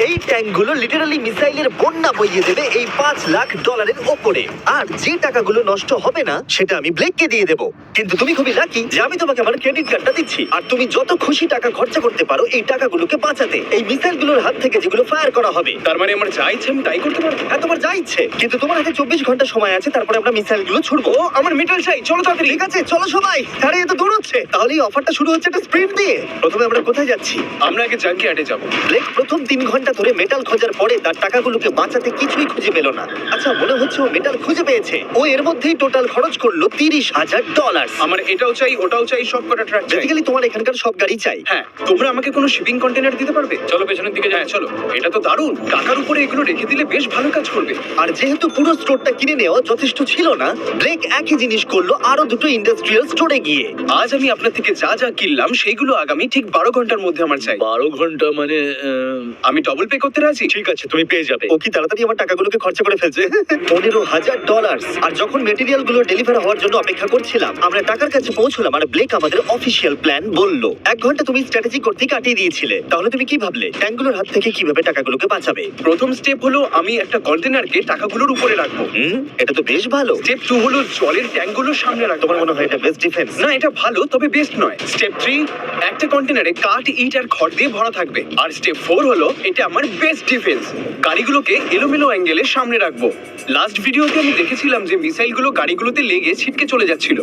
এই ট্যাঙ্কগুলো লিটারালি মিসাইলের বন্যা বইয়ে দেবে এই $5 লাখ ওপরে। আর যে টাকাগুলো নষ্ট হবে না সেটা আমি ব্লেককে দিয়ে দেবো। কিন্তু তুমি খুবই লাকি যে আমি তোমাকে আমার ক্রেডিট কার্ডটা দিচ্ছি, আর তুমি যত খুশি টাকা খরচা করতে পারো এই টাকাগুলোকে বাঁচাতে, এই মিসাইলগুলোর হাত থেকে যেগুলো ফায়ার করা হবে। তার মানে আমার যা ইচ্ছে আমি তাই করতে পারবো? হ্যাঁ, তোমার যা ইচ্ছে, কিন্তু তোমার হাতে 24 ঘন্টা সময় আছে, তারপরে আমরা মিসাইলগুলো ছুড়বো। ও আমার মেটাল চাই, চলো তাড়াতাড়ি। ঠিক আছে, চলো সবাই। আরে এ তো দৌড়চ্ছে। তাহলে এই অফারটা শুরু হচ্ছে একটা স্প্রিন্ট দিয়ে। প্রথমে আমরা কোথায় যাচ্ছি? আমরা আগে জাঙ্কিয়ার্ডে যাবো। ব্লেক প্রথম 3 ঘন্টা ধরে মেটাল খোঁজার পরে তার টাকাগুলোকে বাঁচাতে কিছুই খুঁজে পেল না। আচ্ছা, মনে হচ্ছে ও মেটাল খুঁজে পেয়েছে। ও এর মধ্যেই টোটাল খরচ করলো $30,000। আমার এটাও চাই, ওটাও চাই, সব কটা ট্রাক চাই। বেসিক্যালি তোমার এখানকার সব গাড়ি চাই। হ্যাঁ, তোমরা আমাকে কোনো শিপিং কন্টেনার দিতে পারবে? চলো পেছনের দিকে যাই। চলো, এটা তো দারুণ। টাকার উপরে এগুলো রেখে দিলে বেশ ভালো কাজ করবে। আর যেহেতু পুরো স্টোরটা কিনে নেওয়া যথেষ্ট ছিল না, ব্লেক একই জিনিস করলো আরো দুটো ইন্ডাস্ট্রিয়াল স্টোরে গিয়ে। আজ আমি আপনার থেকে যা যা কিনলাম সেইগুলো আগামী ঠিক 12 ঘন্টার মধ্যে আমার চাই। 12 ঘন্টা মানে আমি ডবল পে করতে রাজি। ঠিক আছে, তুমি পেয়ে যাবে। ও কি তাড়াতাড়ি আমার টাকাগুলোকে খরচা করে ফেলছে। $15,000। আর যখন মেটেরিয়াল গুলো ডেলিভার হওয়ার জন্য অপেক্ষা করছিলাম, আমরা টাকার কাছে পৌঁছলাম আর ব্লেক আমাদের অফিসিয়াল প্ল্যান বলল। 1 ঘন্টা তুমি স্ট্র্যাটেজি করতে কাটিয়ে দিয়েছিলে। তাহলে তুমি কি ভাবলে ট্যাঙ্কগুলোর হাত থেকে কিভাবে টাকাগুলোকে বাঁচাবে? প্রথম স্টেপ হলো আমি একটা কন্টেনারকে টাকাগুলোর উপরে রাখবো। এটা তো বেশ ভালো। স্টেপ 2 হলো জলের ট্যাঙ্কগুলোর সামনে রাখবো। তোমার মনে হয় এটা বেস্ট ডিফেন্স? না, এটা ভালো তবে বেস্ট নয়। স্টেপ 3, একটা কন্টেনারে কাঠ, ইট আর খড় দিয়ে ভরা থাকবে। আর স্টেপ 4 হলো এটা আমার বেস্ট ডিফেন্স। গাড়িগুলোকে এলোমেলো অ্যাঙ্গেলে সামনে রাখবো। লাস্ট ভিডিওতে আমি দেখেছিলাম যে মিসাইলগুলো গাড়িগুলোতে লেগে ছিটকে চলে যাচ্ছিল।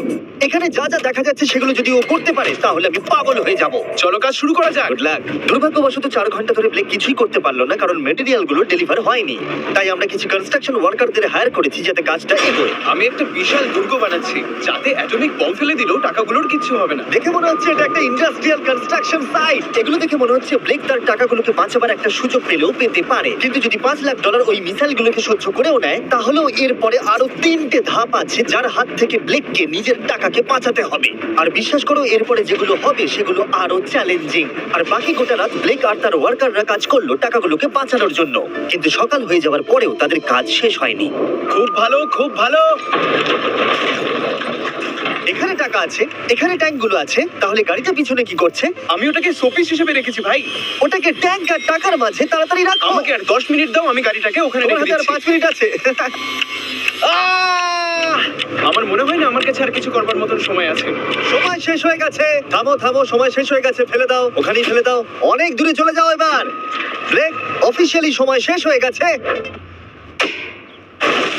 এখানে যা যা দেখা যাচ্ছে সেগুলো যদি ও করতে পারে তাহলে আমি পাগল হয়ে যাব। চলো কাজ শুরু করা যাক। Good luck. দুর্ভাগ্যবশত 4 ঘন্টা ধরে ব্লেক কিছুই করতে পারলো না, কারণ মেটেরিয়াল গুলো ডেলিভার হয়নি। তাই আমরা কিছু কনস্ট্রাকশন ওয়ার্কারদের হায়ার করেছি যাতে কাজটা এগোয়। আমি একটা বিশাল দুর্গ বানাচ্ছি যাতে অ্যাটমিক বম ফেলে দিলেও টাকাগুলোর কিচ্ছু হবে না। দেখে মনে হচ্ছে এটা একটা ইন্ডাস্ট্রিয়াল কনস্ট্রাকশন সাইট। এগুলো দেখে মনে হচ্ছে ব্লেক তার টাকাগুলোকে বাঁচাবার একটা সুযোগ পেলেও পেতে পারে। কিন্তু যদি $5 লাখ ওই মিসাইলগুলোকে সহ্য করেও নেয়, তাহলেও এরপরে আরো 3টে ধাপ আছে যার হাত থেকে ব্লেককে নিজের টাকাকে বাঁচাতে হবে। আর বিশ্বাস করো, এরপরে যেগুলো হবে সেগুলো আরো চ্যালেঞ্জিং। আর বাকি গোটা রাত ব্লেক আর তার ওয়ার্কাররা কাজ করলো টাকাগুলোকে বাঁচানোর জন্য। কিন্তু সকাল হয়ে যাওয়ার পরেও তাদের কাজ শেষ হয়নি। খুব ভালো, খুব ভালো। এখানে টাকা আছে, এখানে ট্যাঙ্কগুলো আছে, তাহলে গাড়িটা পিছনে কি করছে? আমি ওটাকে শোপিস হিসেবে রেখেছি ভাই। ওটাকে ট্যাঙ্ক আর টাকার মাঝে তাড়াতাড়ি রাখো। আমাকে আর 10 মিনিট দাও, আমি গাড়িটাকে ওখানে তোমার রেখে হাতে আর দিচ্ছি। 5 মিনিট আছে। আহ! আমার মনে হয় না আমার কাছে আর কিছু করবার মতন সময় আছে। সময় শেষ হয়ে গেছে। থামো থামো, সময় শেষ হয়ে গেছে। ফেলে দাও, ওখানেই ফেলে দাও। অনেক দূরে চলে যাও এবার। ব্লেক, অফিসিয়ালি সময় শেষ হয়ে গেছে।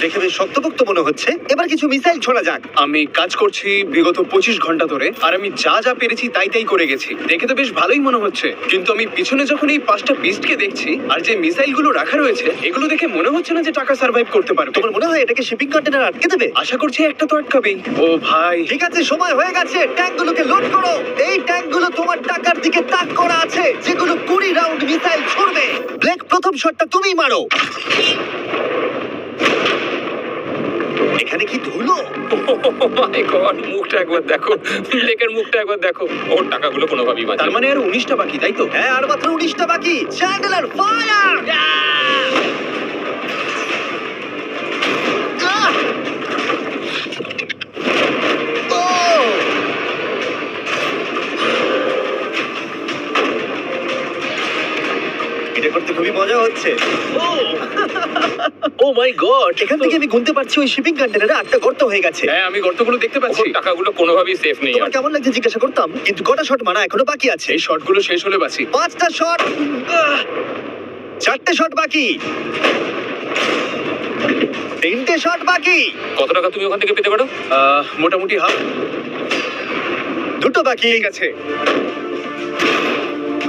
দেখে বেশ শক্তপোক্ত মনে হচ্ছে। এবার কিছু মিসাইল ছোড়া যাক। আমি কাজ করছি বিগত 25 ঘন্টা ধরে, আর আমি যা যা পেরেছি তাই তাই করে গেছি। দেখে তো বেশ ভালোই মনে হচ্ছে, কিন্তু আমি পিছনে যখন এই 5টা বিস্টকে দেখছি আর যে মিসাইলগুলো রাখা রয়েছে, এগুলো দেখে মনে হচ্ছে না যে টাকা সার্ভাইভ করতে পারবে। তোমার মনে হয় এটাকে শিপিং কন্টেনার আটকে দেবে? আশা করছি একটা তো আটকাবেই। ও ভাই, ঠিক আছে, সময় হয়ে গেছে। ট্যাঙ্কগুলোকে লোড করো। এই ট্যাঙ্কগুলো তোমার টাকার দিকে তাক করা আছে, যেগুলো 20 রাউন্ড মিসাইল ছুড়বে। ব্লেক, প্রথম শটটা তুমিই মারো। এখানে কি ধুলো? মাই গড, মুখটা একবার দেখো, ব্লেকের মুখটা একবার দেখো। ওর টাকাগুলো কোনোভাবেই তার বাঁচাবে। মানে আর 19টা বাকি, তাই তো? হ্যাঁ, আর মাত্র 19টা বাকি। Chandler fire! এটা করতে খুবই মজা হচ্ছে। ও মাই গড, এখান থেকে আমি গুনতে পারছি ওই শিপিং কন্টেনারে 8টা গর্ত হয়ে গেছে। হ্যাঁ, আমি গর্তগুলো দেখতে পাচ্ছি। ওর টাকাগুলো কোনোভাবেই সেফ নেই। তোমার কেমন লাগছে জিজ্ঞাসা করতাম, কিন্তু কটা শট মারা এখনো বাকি আছে। এই শটগুলো শেষ হলে বাঁচি। 5টা শট, 4টে শট বাকি, 3টে শট বাকি, কত টাকা তুমি ওখান থেকে পেতে পারো? মোটামুটি হাফ। 2টো বাকি। ঠিক আছে।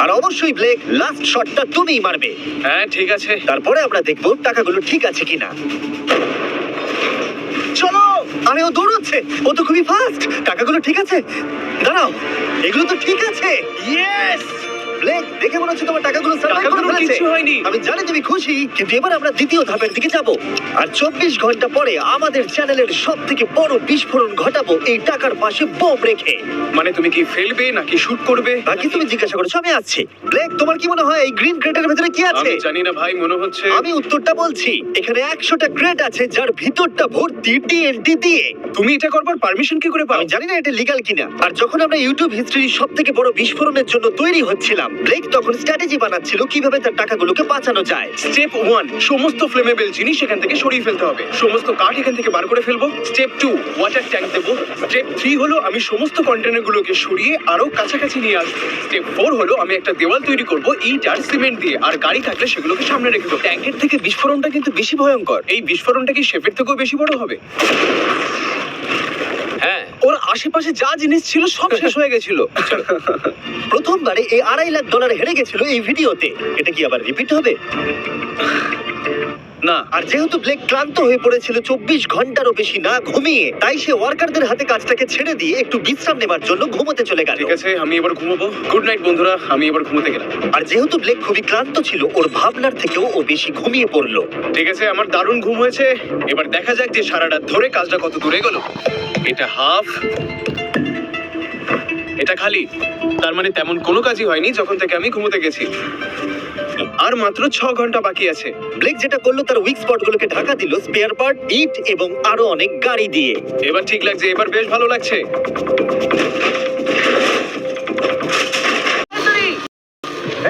আর অবশ্যই ব্লেক, লাস্ট শটটা তুমিই মারবে। হ্যাঁ, ঠিক আছে। তারপরে আমরা দেখবো টাকাগুলো ঠিক আছে কিনা। চলো। আরে ও দৌড়চ্ছে, ও তো খুবই ফাস্ট। টাকাগুলো ঠিক আছে? দাঁড়াও, এগুলো তো ঠিক আছে। ইয়েস! ব্লেক, দেখে মনে হচ্ছে তোমার টাকাগুলো সার্ভাইভ করে টাকাগুলোর ফেলেছে। কিচ্ছু হয়নি। আমি জানি তুমি খুশি, কিন্তু এবার আমরা দ্বিতীয় ধাপের দিকে যাব। আর 24 ঘন্টা পরে আমাদের চ্যানেলের সবথেকে বড় বিস্ফোরণ ঘটাবো এই টাকার পাশে বোম রেখে। মানে তুমি কি ফেলবে নাকি শুট করবে? বাকি তুমি জিজ্ঞাসা করেছো, আমি আসছি। ব্লেক, তোমার কি মনে হয় এই গ্রিন ক্রেটের ভেতরে কি আছে? আমি জানি না ভাই, মনে হচ্ছে। আমি উত্তরটা বলছি। এখানে 100টা ক্রেট আছে যার ভিতরটা ভর্তি টিএনটি দিয়ে। তুমি এটা করবার পারমিশন কি করে পাও? আমি জানি না এটা লিগ্যাল কিনা। আর যখন আমরা ইউটিউব হিস্ট্রির সবথেকে বড় বিস্ফোরণের জন্য তৈরি হচ্ছিলাম, করছিলাম। ব্লেক তখন স্ট্র্যাটেজি বানাচ্ছিল কিভাবে তার টাকাগুলোকে বাঁচানো যায়। স্টেপ 1, সমস্ত ফ্লেমেবল জিনিস এখান থেকে সরিয়ে ফেলতে হবে। সমস্ত কাঠ এখান থেকে বার করে ফেলবো। স্টেপ 2, ওয়াটার ট্যাঙ্ক দেবো। স্টেপ 3 হলো আমি সমস্ত কন্টেনারগুলোকে সরিয়ে আরো কাছাকাছি নিয়ে আসবো। স্টেপ 4 হলো আমি একটা দেওয়াল তৈরি করব ইট আর সিমেন্ট দিয়ে, আর গাড়ি থাকলে সেগুলোকে সামনে রেখে দেবো। ট্যাঙ্কের থেকে বিস্ফোরণটা কিন্তু বেশি ভয়ঙ্কর। এই বিস্ফোরণটা কি শেফের থেকেও বেশি বড় হবে? হ্যাঁ, ওর আশেপাশে যা জিনিস ছিল সব শেষ হয়ে গেছিল। প্রথমবারে এই $2.5 লাখ হেরে গেছিল এই ভিডিওতে। এটা কি আবার রিপিট হবে? না, আর যেহেতু ব্লেক ক্লান্ত হয়ে পড়েছিল 24 ঘন্টারও বেশি না ঘুমিয়ে, তাই সে ওয়ার্কারদের হাতে কাজটাকে ছেড়ে দিয়ে একটু বিশ্রাম নেবার জন্য ঘুমোতে চলে গেল। ঠিক আছে, আমি এবার ঘুমাবো। গুড নাইট বন্ধুরা, আমি এবার ঘুমোতে গেলাম। আর যেহেতু ব্লেক খুবই ক্লান্ত ছিল, ওর ভাবনার থেকেও ও বেশি ঘুমিয়ে পড়লো। ঠিক আছে, আমার দারুণ ঘুম হয়েছে। এবার দেখা যাক যে সারা রাত ধরে কাজটা কত দূরে গেল। এটা হাফ, এটা খালি। তার মানে তেমন কোনো কাজই হয়নি যখন থেকে আমি ঘুমোতে গেছি। আর মাত্র 6 ঘন্টা বাকি আছে। ব্লেক যেটা করলো তার উইক স্পটগুলোকে ঢাকা দিল স্পেয়ার পার্ট, ইট এবং আরো অনেক গাড়ি দিয়ে। এবার ঠিক লাগছে, এবার বেশ ভালো লাগছে।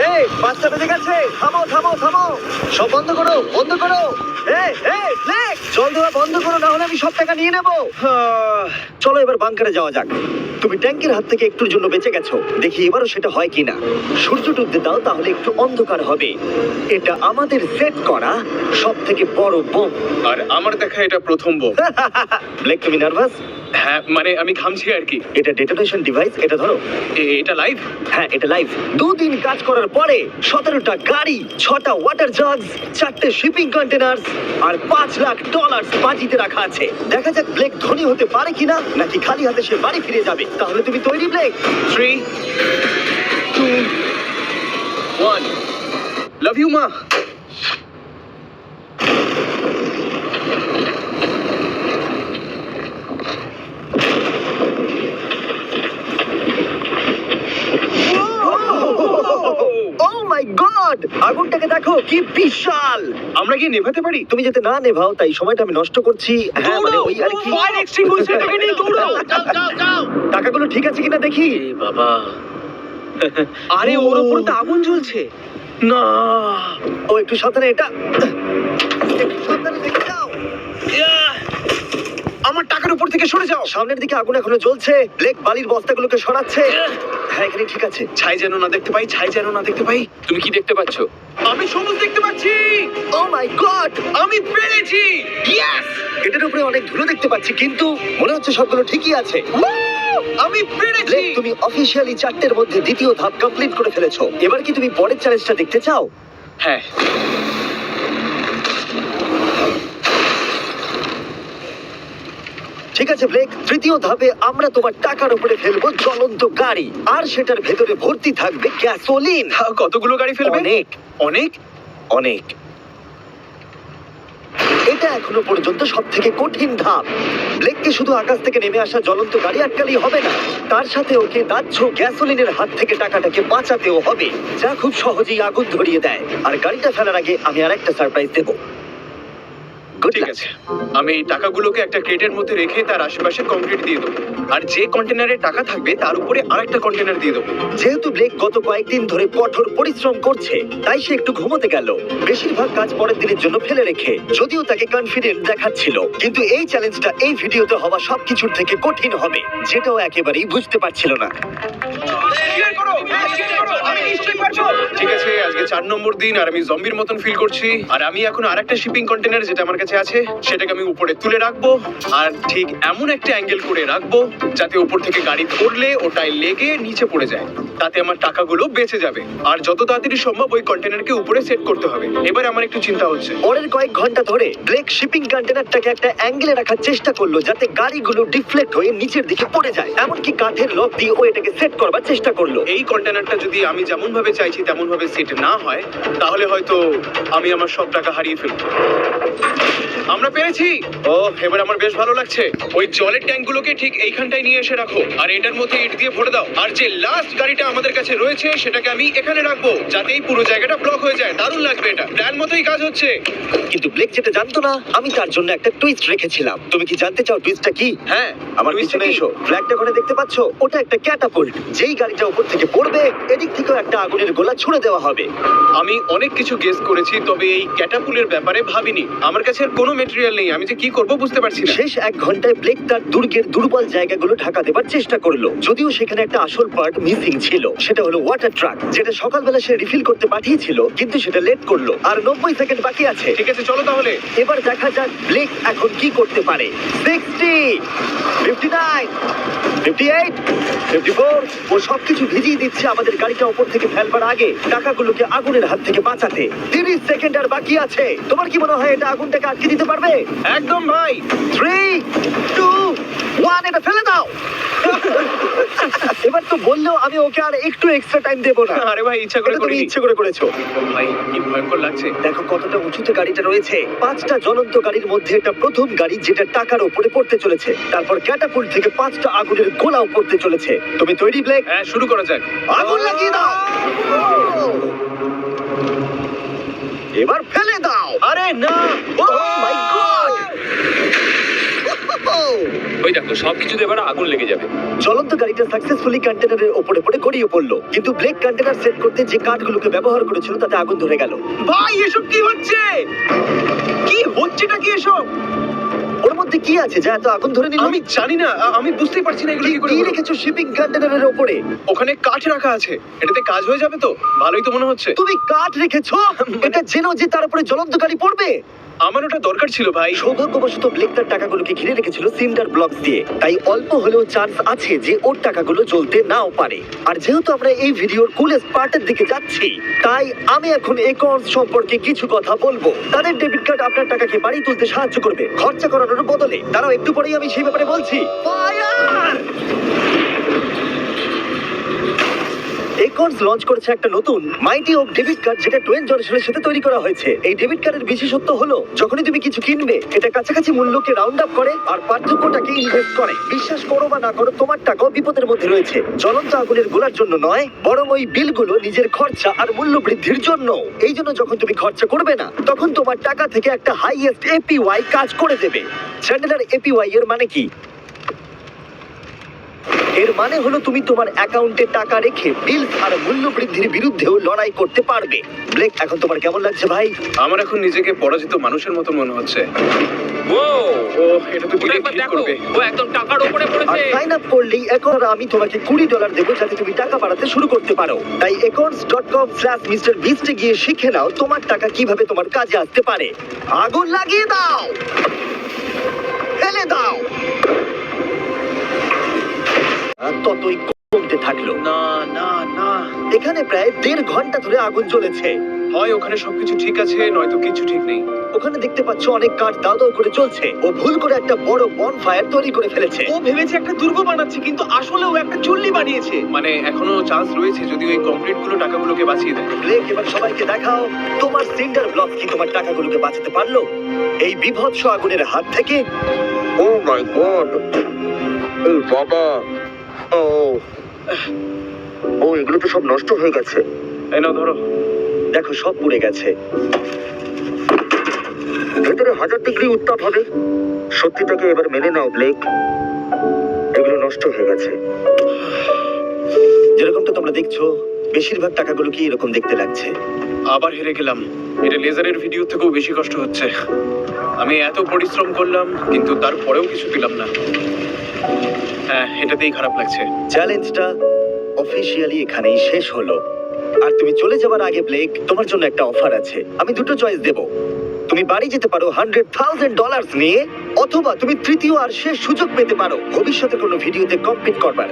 এই, 5টা বেজে গেছে। থামো থামো থামো, সব বন্ধ করো, বন্ধ করো। এই, এই, ব্লেক, জল দেওয়া বন্ধ করো, না হলে আমি সব টাকা নিয়ে নেবো। চলো এবার বাংকারে যাওয়া যাক। তুমি ট্যাঙ্কের হাত থেকে একটুর জন্য বেঁচে গেছো। দেখি এবারও সেটা হয় কিনা। সূর্য ডুবতে দাও, তাহলে একটু অন্ধকার হবে। এটা আমাদের সেট করা সব থেকে বড় বোম। আর আমার দেখা এটা প্রথম বোম। ব্লেক, তুমি নার্ভাস? হ্যাঁ, মানে আমি ঘামছি আর কি। এটা ডেটোনেশন ডিভাইস, এটা ধরো। এটা লাইভ? হ্যাঁ, এটা লাইভ। 2 দিন কাজ করার পরে 17টা গাড়ি, 6টা ওয়াটার জাগস, 4টে শিপিং কন্টেনার আর $5 লাখ বাজিতে রাখা আছে। দেখা যাক ব্লেক ধনী হতে পারে কিনা, নাকি খালি হাতে সে বাড়ি ফিরে যাবে। তাহলে তুমি তৈরি ব্লেক? 3, 2, 1। লাভ ইউ মা। ও মাই গড, আগুনটাকে দেখো কি বিশাল। আমরা কি নেভাতে পারি? তুমি যাতে না নেভাও তাই সময়টা আমি নষ্ট করছি। হ্যাঁ, মানে ওই আর কি। ফায়ার এক্সটিংগুইশারটাকে নিয়ে দৌড়াও। টাকাগুলো ঠিক আছে কিনা দেখি। এ বাবা, আরে ওর উপরে তো আগুন জ্বলছে। না, ও একটু সাবধানে, এটা একটু সাবধানে দেখে যাও। আমার টাকার উপর থেকে সরে যাও। সামনের দিকে আগুন এখনো জ্বলছে। ব্লেক বালির বস্তাগুলোকে সরাচ্ছে। হ্যাঁ, এখানে ঠিক আছে। ছাই যেন না দেখতে পাই, ছাই যেন না দেখতে পাই। তুমি কি দেখতে পাচ্ছো? আমি সবুজ দেখতে পাচ্ছি। ও মাই গড, আমি পেরেছি। ইয়েস, এটার উপরে অনেক ধুলো দেখতে পাচ্ছি, কিন্তু মনে হচ্ছে সবগুলো ঠিকই আছে। আমি পেরেছি। ব্লেক, তুমি অফিসিয়ালি 4টের মধ্যে দ্বিতীয় ধাপ কমপ্লিট করে ফেলেছো। এবার কি তুমি পরের চ্যালেঞ্জটা দেখতে চাও? হ্যাঁ, ঠিক আছে ব্লেক, তৃতীয় ধাপে আমরা তোমার টাকার উপরে ফেলবো জ্বলন্ত গাড়ি, আর সেটার ভেতরে ভর্তি থাকবে গ্যাসোলিন। কতগুলো গাড়ি ফেলবে? অনেক অনেক। অনেক। এটা এখনো পর্যন্ত সব থেকে কঠিন ধাপ। ব্লেককে শুধু আকাশ থেকে নেমে আসা জ্বলন্ত গাড়ি আটকালেই হবে না, তার সাথে ওকে দাহ্য গ্যাসোলিনের হাত থেকে টাকাটাকে বাঁচাতেও হবে, যা খুব সহজেই আগুন ধরিয়ে দেয়। আর গাড়িটা ফেলার আগে আমি আর একটা সারপ্রাইজ দেবো। Good ঠিক luck. আছে, আমি এই টাকাগুলোকে একটা ক্রেটের মধ্যে রেখে তার আশেপাশে কংক্রিট দিয়ে দেবো। আর যে কন্টেনারে টাকা থাকবে তার উপরে আরেকটা কন্টেনার দিয়ে দেবো। যেহেতু ব্লেক গত কয়েকদিন ধরে কঠোর পরিশ্রম করছে, তাই সে একটু ঘুমোতে গেল, বেশিরভাগ কাজ পরের দিনের জন্য ফেলে রেখে। যদিও তাকে কনফিডেন্ট দেখাচ্ছিল, কিন্তু এই চ্যালেঞ্জটা এই ভিডিওতে হওয়া সবকিছুর থেকে কঠিন হবে, যেটাও একেবারেই বুঝতে পারছিল না। ঠিক আছে, আজকে 4 নম্বর দিন আর আমি জম্বির মতন ফিল করছি। আর আমি এখন আরেকটা শিপিং কন্টেনার যেটা আমার কাছে আছে সেটাকে আমি উপরে তুলে রাখবো, আর ঠিক এমন একটা অ্যাঙ্গেল করে রাখবো যাতে উপর থেকে গাড়ি পড়লে ওটাই লেগে নিচে পড়ে যায়। তাতে আমার টাকাগুলো বেঁচে যাবে। আর যত তাড়াতাড়ি সম্ভব ওই কন্টেনারকে উপরে সেট করতে হবে। এবার আমার একটু চিন্তা হচ্ছে। পরের কয়েক ঘন্টা ধরে ব্লেক শিপিং কন্টেনারটাকে একটা অ্যাঙ্গেলে রাখার চেষ্টা করলো, যাতে গাড়িগুলো ডিফ্লেক্ট হয়ে নিচের দিকে পড়ে যায়। এমনকি কাঠের লক দিয়ে ও এটাকে সেট করবার চেষ্টা করলো। এই কন্টেনারটা যদি আমি যেমন ভাবে চাইছি তেমন ভাবে সেট না হয়, তাহলে হয়তো আমি আমার সব টাকা হারিয়ে ফেলবো। আমরা পেরেছি। ও এবার আমার বেশ ভালো লাগছে। ওই জলের ট্যাঙ্কগুলোকে ঠিক এইখানটায় নিয়ে এসে রাখো, আর এটার মধ্যে ইট দিয়ে ভরে দাও। আর যে লাস্ট গাড়িটা আমাদের কাছে রয়েছে সেটাকে আমি এখানে রাখবো, যাতে এই পুরো জায়গাটা ব্লক হয়ে যায়। দারুণ লাগবে এটা, প্ল্যান মতোই কাজ হচ্ছে। কিন্তু ব্লেক যেটা জানতো না, আমি তার জন্য একটা টুইস্ট রেখেছিলাম। তুমি কি জানতে চাও টুইস্টটা কি? হ্যাঁ, আমার twist টা পিছনে কি? এসো। ফ্ল্যাগটা ওখানে দেখতে পাচ্ছ? ওটা একটা ক্যাটাপুল্ট। যেই গাড়িটা উপর থেকে পড়বে, এদিক থেকেও একটা আগুনের গোলা ছুড়ে দেওয়া হবে। আমি অনেক কিছু গেস করেছি, তবে এই ক্যাটাপুলের ব্যাপারে ভাবিনি। আমার কাছে আর কোনো মেটেরিয়াল নেই, আমি যে কি করব বুঝতে পারছি না। শেষ 1 ঘন্টায় ব্লেক তার দুর্গের দুর্বল জায়গাগুলো ঢাকা দেবার চেষ্টা করলো, যদিও সেখানে একটা আসল পার্ট মিসিং ছিল। সেটা হলো ওয়াটার ট্রাক, যেটা সকালবেলা সে রিফিল করতে পাঠিয়েছিল, কিন্তু সেটা লেট করলো। আর 90 সেকেন্ড বাকি আছে। ঠিক আছে, চলো তাহলে। এবার দেখা যাক ব্লেক এখন কি করতে পারে। 60, 59, 58, 54। ও সবকিছু ভিজিয়ে দিচ্ছে আমাদের গাড়িটা উপর থেকে ফেলবার আগে, টাকাগুলোকে আগুনের হাত থেকে বাঁচাতে। 30 সেকেন্ড আর বাকি আছে। তোমার কি মনে হয় এটা আগুনটাকে আটকে দিতে পারবে? একদম ভাই। 3, 2, 1, এটা ফেলে দাও। এবার তো বললেও আমি ওকে আর একটু এক্সট্রা টাইম দেবো না। আরে ভাই, ইচ্ছা করে এটা তুমি করিনি। ইচ্ছে করে করেছো। ভাই কি ভয়ঙ্কর লাগছে। দেখো কতটা উঁচুতে গাড়িটা রয়েছে। 5টা জ্বলন্ত গাড়ির মধ্যে এটা প্রথম গাড়ি যেটা টাকার উপরে পড়তে চলেছে। তারপর ক্যাটাপুল্ট থেকে 5টা আগুনের গোলাও পড়তে চলেছে। তুমি তৈরি ব্লেক? হ্যাঁ, শুরু করা যাক। আগুন লাগিয়ে দাও। এবার ফেলে দাও। আরে না। ও মাই গড! ওই দেখো সবকিছুতে এবার আগুন লেগে যাবে। জ্বলন্ত গাড়িটা সাকসেসফুলি কন্টেনারের উপরে পড়ে গড়িয়ে পড়লো, কিন্তু ব্লেক কন্টেনার সেট করতে যে কাঠগুলোকে ব্যবহার করেছিল তাতে আগুন ধরে গেল। ভাই এসব কি হচ্ছে? কি হচ্ছেটা কি এসব? ওর মধ্যে কি আছে যা এত আগুন ধরে নিল? আমি জানি না, আমি বুঝতেই পারছি না এগুলো কি করে কি হলো। রেখেছো শিপিং কন্টেনারের উপরে? ওখানে কাঠ রাখা আছে, এটাতে কাজ হয়ে যাবে তো? ভালোই তো মনে হচ্ছে। তুমি কাঠ রেখেছো? এটা জেনো যে তার উপরে জ্বলন্ত গাড়ি পড়বে। আমার ওটা দরকার ছিল ভাই। সৌভাগ্যবশত ব্লেক তার টাকাগুলোকে ঘিরে রেখেছিল সিন্ডার ব্লকস দিয়ে, তাই অল্প হলেও চান্স আছে যে ওর টাকাগুলো জ্বলতে নাও পারে। আর যেহেতু আমরা এই ভিডিওর কুলেস্ট পার্টের দিকে যাচ্ছি, তাই আমি এখন একর্স সম্পর্কে কিছু কথা বলবো। তাদের ডেবিট কার্ড আপনার টাকাকে বাড়ি তুলতে সাহায্য করবে, খরচা করানোর বদলে। তারাও একটু পরেই আমি সেই ব্যাপারে বলছি। ফায়ার! একর্স লঞ্চ করেছে একটা নতুন মাইটি ওক ডেবিট কার্ড, যেটা টোয়েন জনসনের সাথে তৈরি করা হয়েছে। এই ডেবিট কার্ডের বিশেষত্ব হলো যখনই তুমি কিছু কিনবে, এটা কাছাকাছি মূল্যকে রাউন্ড আপ করে আর পার্থক্যটাকে ইনভেস্ট করে। বিশ্বাস করো বা না করো, তোমার টাকাও বিপদের মধ্যে রয়েছে। জ্বলন্ত আগুনের গোলার জন্য নয়, বরং ওই বিলগুলো নিজের খরচা আর মূল্য বৃদ্ধির জন্য। এই জন্য যখন তুমি খরচা করবে না, তখন তোমার টাকা থেকে একটা হাইয়েস্ট এপিওয়াই কাজ করে দেবে। চ্যান্ডেলার, এপিওয়াই এর মানে কি? এর মানে হলো তুমি তোমার অ্যাকাউন্টে টাকা রেখে বিল আর মূল্য বৃদ্ধির বিরুদ্ধেও লড়াই করতে পারবে। ব্লেক, এখন তোমার কেমন লাগছে ভাই? আমার এখন নিজেকে পরাজিত মানুষের মতো মনে হচ্ছে। ও ও এটা তো ওটা বিলে একবার ঠিক দেখো, করবে। ও একদম টাকার উপরে আর পড়েছে। সাইন আপ করলেই এখন আমি তোমাকে $20 দেবো, যাতে তুমি টাকা বাড়াতে শুরু করতে পারো। তাই accounts.com/MrBeast এ গিয়ে শিখে নাও তোমার টাকা কিভাবে তোমার কাজে আসতে পারে। আগুন লাগিয়ে দাও, ফেলে দাও। আর ততই কমতে থাকলো। না না না, এখানে প্রায় 1.5 ঘন্টা ধরে আগুন জ্বলেছে। হয় ওখানে সবকিছু ঠিক আছে, নয়তো কিছু ঠিক নেই। ওখানে দেখতে পাচ্ছ অনেক কাঠ দাও দাও করে জ্বলছে। ও ভুল করে একটা বড় বনফায়ার তৈরি করে ফেলেছে। ও ভেবেছে একটা দুর্গ বানাচ্ছে, কিন্তু আসলে ও একটা চুল্লি বানিয়েছে। মানে এখনো চান্স রয়েছে যদি ওই কংক্রিট গুলো টাকাগুলোকে বাঁচিয়ে দেয়। ব্লেক, এবার সবাইকে দেখাও তোমার সিন্ডার ব্লক কি তোমার টাকাগুলোকে বাঁচাতে পারলো এই বিভৎস আগুনের হাত থেকে। ও মাই গড! এই বাবা! ও ও, এগুলো তো সব নষ্ট হয়ে গেছে। এই নাও ধরো। দেখো, সব পুড়ে গেছে। ভেতরে 1000 ডিগ্রি উত্তাপ হবে। সত্যিটাকে এবার মেনে নাও ব্লেক, এগুলো নষ্ট হয়ে গেছে। যেরকমটা তোমরা দেখছো, বেশিরভাগ টাকাগুলো কি এরকম দেখতে লাগছে। আবার হেরে গেলাম। এটা লেজারের ভিডিও থেকেও বেশি কষ্ট হচ্ছে। আমি এত পরিশ্রম করলাম, কিন্তু তারপরেও কিছু পেলাম না। হ্যাঁ, এটাতেই খারাপ লাগছে। চ্যালেঞ্জটা অফিসিয়ালি এখানেই শেষ হলো। আর তুমি চলে যাবার আগে ব্লেক, তোমার জন্য একটা অফার আছে। আমি দুটো চয়েস দেব। তুমি বাড়ি যেতে পারো $100,000 নিয়ে, অথবা তুমি তৃতীয় আর শেষ সুযোগ পেতে পারো ভবিষ্যতে কোনো ভিডিওতে কম্পিট করবার।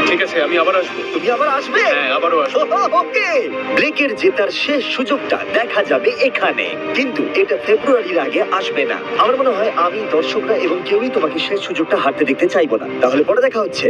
ঠিক আছে, আমি আবার আসবো। তুমি আবার আসবে? হ্যাঁ, আবারও আসবো। ওকে, ব্লেকের জেতার শেষ সুযোগটা দেখা যাবে এখানে, কিন্তু এটা ফেব্রুয়ারির আগে আসবে না। আমার মনে হয় আমি, দর্শকরা এবং কেউই তোমাকে শেষ সুযোগটা হারতে দেখতে চাইবো না। তাহলে পরে দেখা হচ্ছে।